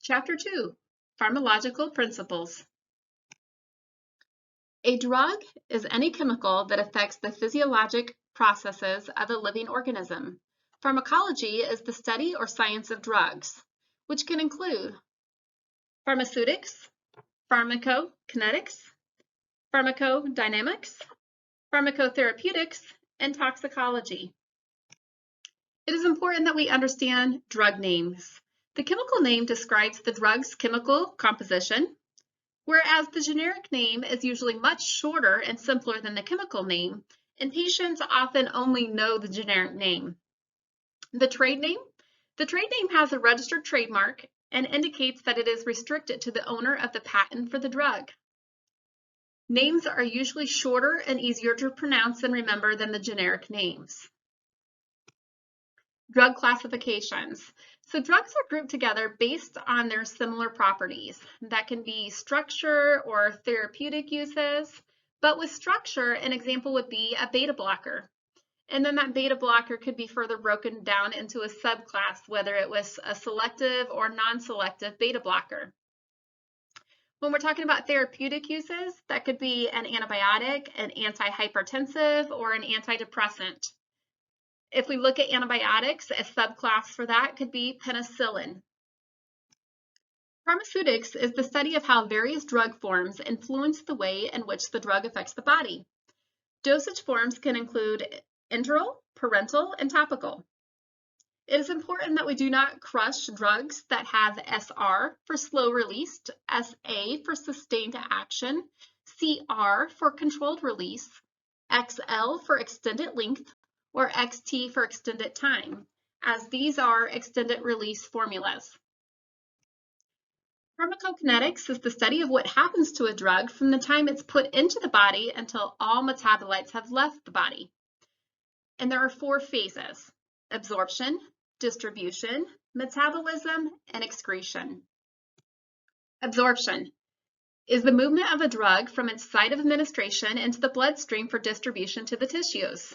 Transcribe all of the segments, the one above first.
Chapter 2, Pharmacological Principles. A drug is any chemical that affects the physiologic processes of a living organism. Pharmacology is the study or science of drugs, which can include pharmaceutics, pharmacokinetics, pharmacodynamics, pharmacotherapeutics, and toxicology. It is important that we understand drug names. The chemical name describes the drug's chemical composition, whereas the generic name is usually much shorter and simpler than the chemical name, and patients often only know the generic name. The trade name has a registered trademark and indicates that it is restricted to the owner of the patent for the drug. Names are usually shorter and easier to pronounce and remember than the generic names. Drug classifications. So drugs are grouped together based on their similar properties. That can be structure or therapeutic uses, but with structure, an example would be a beta blocker. And then that beta blocker could be further broken down into a subclass, whether it was a selective or non-selective beta blocker. When we're talking about therapeutic uses, that could be an antibiotic, an antihypertensive, or an antidepressant. If we look at antibiotics, a subclass for that could be penicillin. Pharmaceutics is the study of how various drug forms influence the way in which the drug affects the body. Dosage forms can include enteral, parenteral, and topical. It is important that we do not crush drugs that have SR for slow release, SA for sustained action, CR for controlled release, XL for extended length, or XT for extended time, as these are extended release formulas. Pharmacokinetics is the study of what happens to a drug from the time it's put into the body until all metabolites have left the body. And there are 4 phases: absorption, distribution, metabolism, and excretion. Absorption is the movement of a drug from its site of administration into the bloodstream for distribution to the tissues.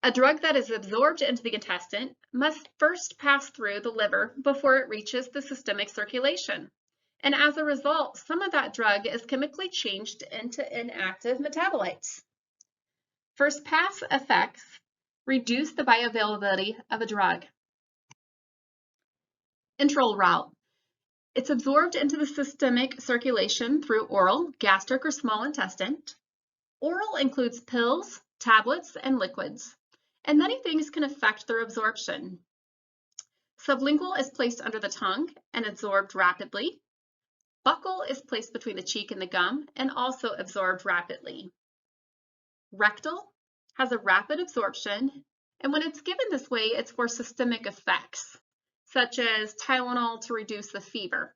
A drug that is absorbed into the intestine must first pass through the liver before it reaches the systemic circulation. And as a result, some of that drug is chemically changed into inactive metabolites. First pass effects reduce the bioavailability of a drug. Enteral route. It's absorbed into the systemic circulation through oral, gastric, or small intestine. Oral includes pills, tablets, and liquids, and many things can affect their absorption. Sublingual is placed under the tongue and absorbed rapidly. Buccal is placed between the cheek and the gum and also absorbed rapidly. Rectal has a rapid absorption, and when it's given this way, it's for systemic effects, such as Tylenol to reduce the fever.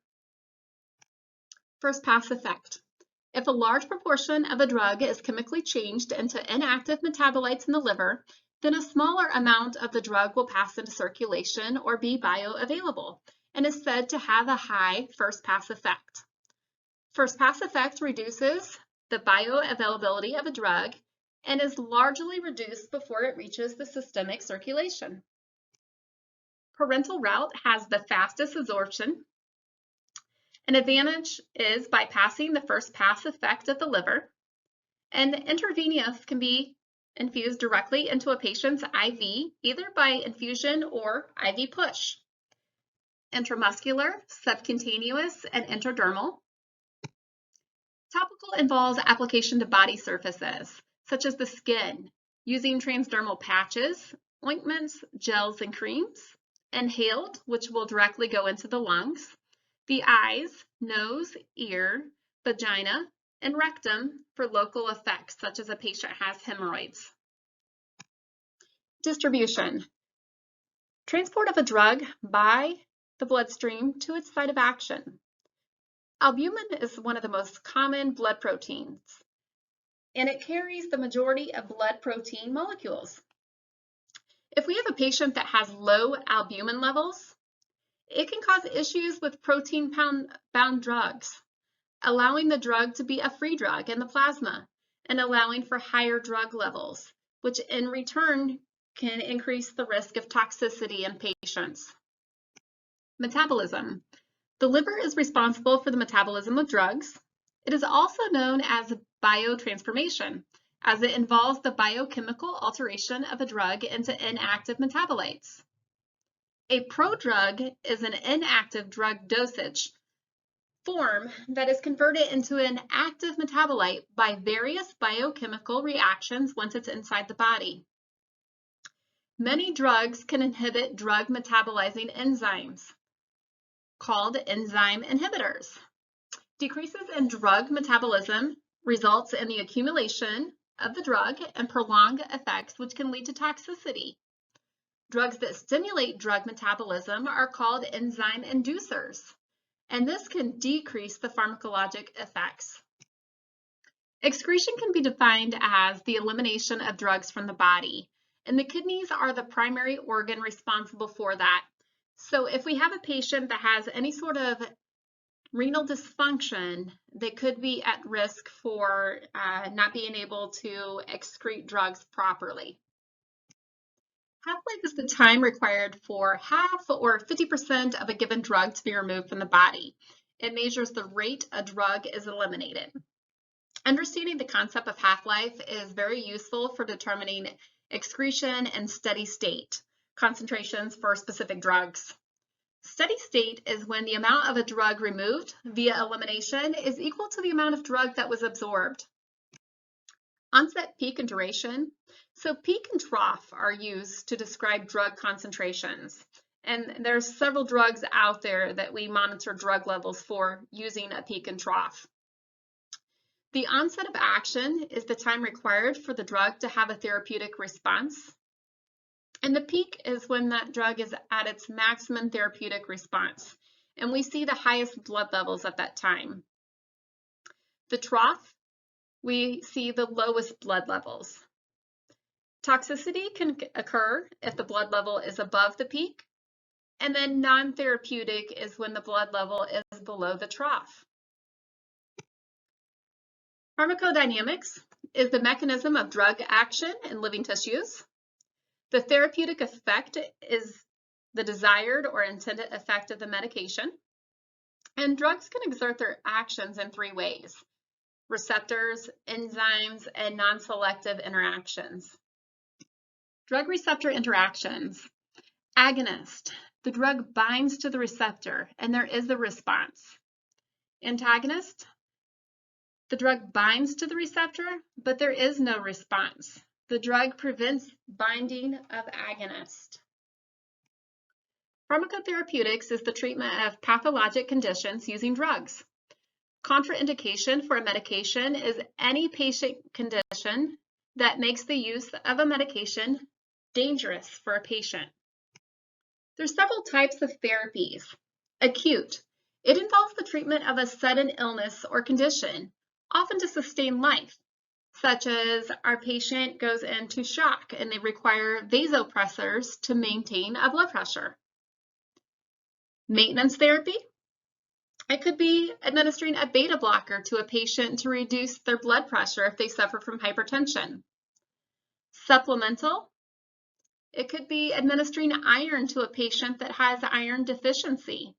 First pass effect. If a large proportion of a drug is chemically changed into inactive metabolites in the liver, then a smaller amount of the drug will pass into circulation or be bioavailable, and is said to have a high first pass effect. First pass effect reduces the bioavailability of a drug and is largely reduced before it reaches the systemic circulation. Parenteral route has the fastest absorption. An advantage is bypassing the first pass effect of the liver, and intravenous can be infused directly into a patient's IV, either by infusion or IV push. Intramuscular, subcutaneous, and intradermal. Topical involves application to body surfaces, such as the skin, using transdermal patches, ointments, gels, and creams. Inhaled, which will directly go into the lungs. The eyes, nose, ear, vagina, and rectum for local effects, such as a patient has hemorrhoids. Distribution. Transport of a drug by the bloodstream to its site of action. Albumin is one of the most common blood proteins, and it carries the majority of blood protein molecules. If we have a patient that has low albumin levels, it can cause issues with protein-bound drugs, allowing the drug to be a free drug in the plasma and allowing for higher drug levels, which in return can increase the risk of toxicity in patients. Metabolism. The liver is responsible for the metabolism of drugs. It is also known as biotransformation, as it involves the biochemical alteration of a drug into inactive metabolites. A prodrug is an inactive drug dosage form that is converted into an active metabolite by various biochemical reactions once it's inside the body. Many drugs can inhibit drug metabolizing enzymes, called enzyme inhibitors. Decreases in drug metabolism results in the accumulation of the drug and prolonged effects, which can lead to toxicity. Drugs that stimulate drug metabolism are called enzyme inducers, and this can decrease the pharmacologic effects. Excretion can be defined as the elimination of drugs from the body, and the kidneys are the primary organ responsible for that. So if we have a patient that has any sort of renal dysfunction, they could be at risk for not being able to excrete drugs properly. Half-life is the time required for half or 50% of a given drug to be removed from the body. It measures the rate a drug is eliminated. Understanding the concept of half-life is very useful for determining excretion and steady state concentrations for specific drugs. Steady state is when the amount of a drug removed via elimination is equal to the amount of drug that was absorbed. Onset, peak, and duration. So peak and trough are used to describe drug concentrations. And there's several drugs out there that we monitor drug levels for using a peak and trough. The onset of action is the time required for the drug to have a therapeutic response. And the peak is when that drug is at its maximum therapeutic response. And we see the highest blood levels at that time. The trough, we see the lowest blood levels. Toxicity can occur if the blood level is above the peak, and then non-therapeutic is when the blood level is below the trough. Pharmacodynamics is the mechanism of drug action in living tissues. The therapeutic effect is the desired or intended effect of the medication. And drugs can exert their actions in three ways: receptors, enzymes, and non-selective interactions. Drug receptor interactions. Agonist. The drug binds to the receptor and there is a response. Antagonist. The drug binds to the receptor, but there is no response. The drug prevents binding of agonist. Pharmacotherapeutics is the treatment of pathologic conditions using drugs. Contraindication for a medication is any patient condition that makes the use of a medication dangerous for a patient. There's several types of therapies. Acute. It involves the treatment of a sudden illness or condition, often to sustain life, such as our patient goes into shock and they require vasopressors to maintain a blood pressure. Maintenance therapy. It could be administering a beta blocker to a patient to reduce their blood pressure if they suffer from hypertension. Supplemental. It could be administering iron to a patient that has iron deficiency.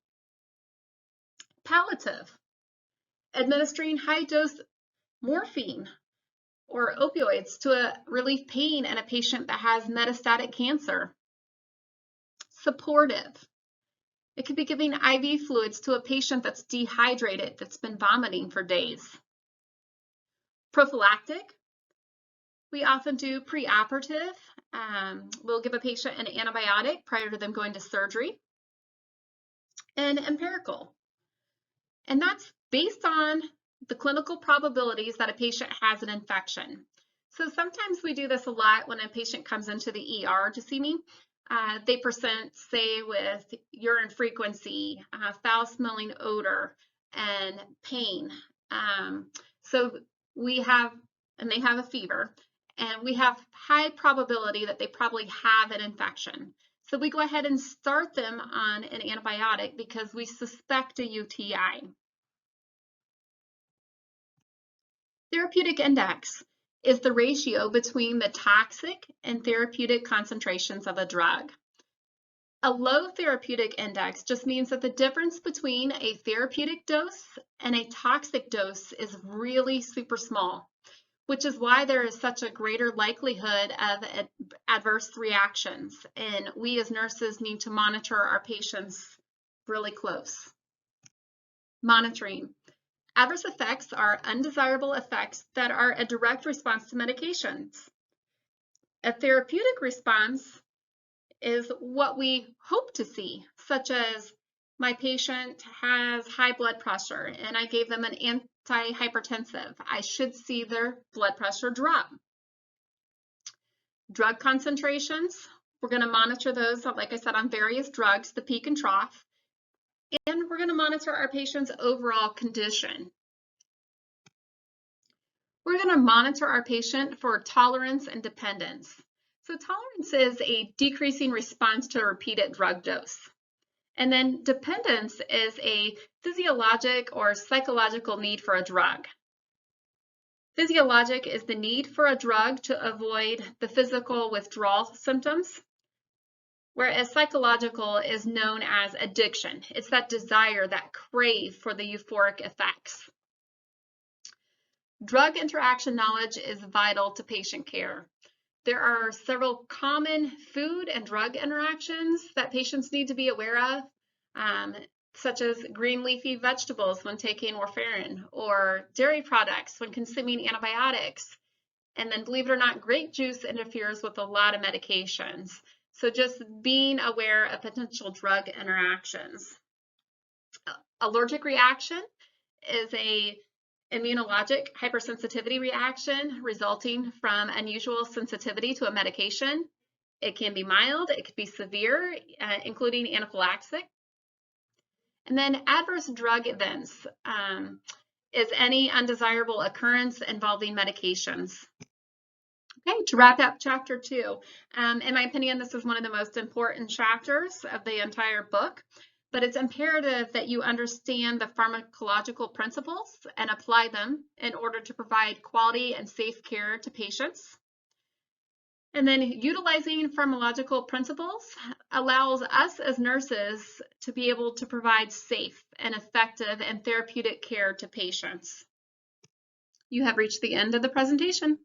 Palliative. Administering high-dose morphine or opioids to relieve pain in a patient that has metastatic cancer. Supportive. It could be giving IV fluids to a patient that's dehydrated, that's been vomiting for days. Prophylactic. We often do preoperative. We'll give a patient an antibiotic prior to them going to surgery. And empirical. And that's based on the clinical probabilities that a patient has an infection. So sometimes we do this a lot when a patient comes into the ER to see me. They present, say, with urine frequency, foul-smelling odor, and pain. So we have, and they have a fever, and we have high probability that they probably have an infection. So we go ahead and start them on an antibiotic because we suspect a UTI. Therapeutic index is the ratio between the toxic and therapeutic concentrations of a drug. A low therapeutic index just means that the difference between a therapeutic dose and a toxic dose is really super small, which is why there is such a greater likelihood of adverse reactions. And we as nurses need to monitor our patients really close. Monitoring. Adverse effects are undesirable effects that are a direct response to medications. A therapeutic response is what we hope to see, such as my patient has high blood pressure and I gave them an antihypertensive. I should see their blood pressure drop. Drug concentrations, we're going to monitor those, like I said, on various drugs, the peak and trough, and we're going to monitor our patient's overall condition. We're going to monitor our patient for tolerance and dependence. So tolerance is a decreasing response to a repeated drug dose. And then dependence is a physiologic or psychological need for a drug. Physiologic is the need for a drug to avoid the physical withdrawal symptoms, whereas psychological is known as addiction. It's that desire, that crave for the euphoric effects. Drug interaction knowledge is vital to patient care. There are several common food and drug interactions that patients need to be aware of, such as green leafy vegetables when taking warfarin, or dairy products when consuming antibiotics. And then, believe it or not, grape juice interferes with a lot of medications. So just being aware of potential drug interactions. Allergic reaction is a immunologic hypersensitivity reaction resulting from unusual sensitivity to a medication. It can be mild, it could be severe, including anaphylaxis. And then adverse drug events is any undesirable occurrence involving medications. Okay, to wrap up chapter 2, in my opinion, this is one of the most important chapters of the entire book. But it's imperative that you understand the pharmacological principles and apply them in order to provide quality and safe care to patients. And then utilizing pharmacological principles allows us as nurses to be able to provide safe and effective and therapeutic care to patients. You have reached the end of the presentation.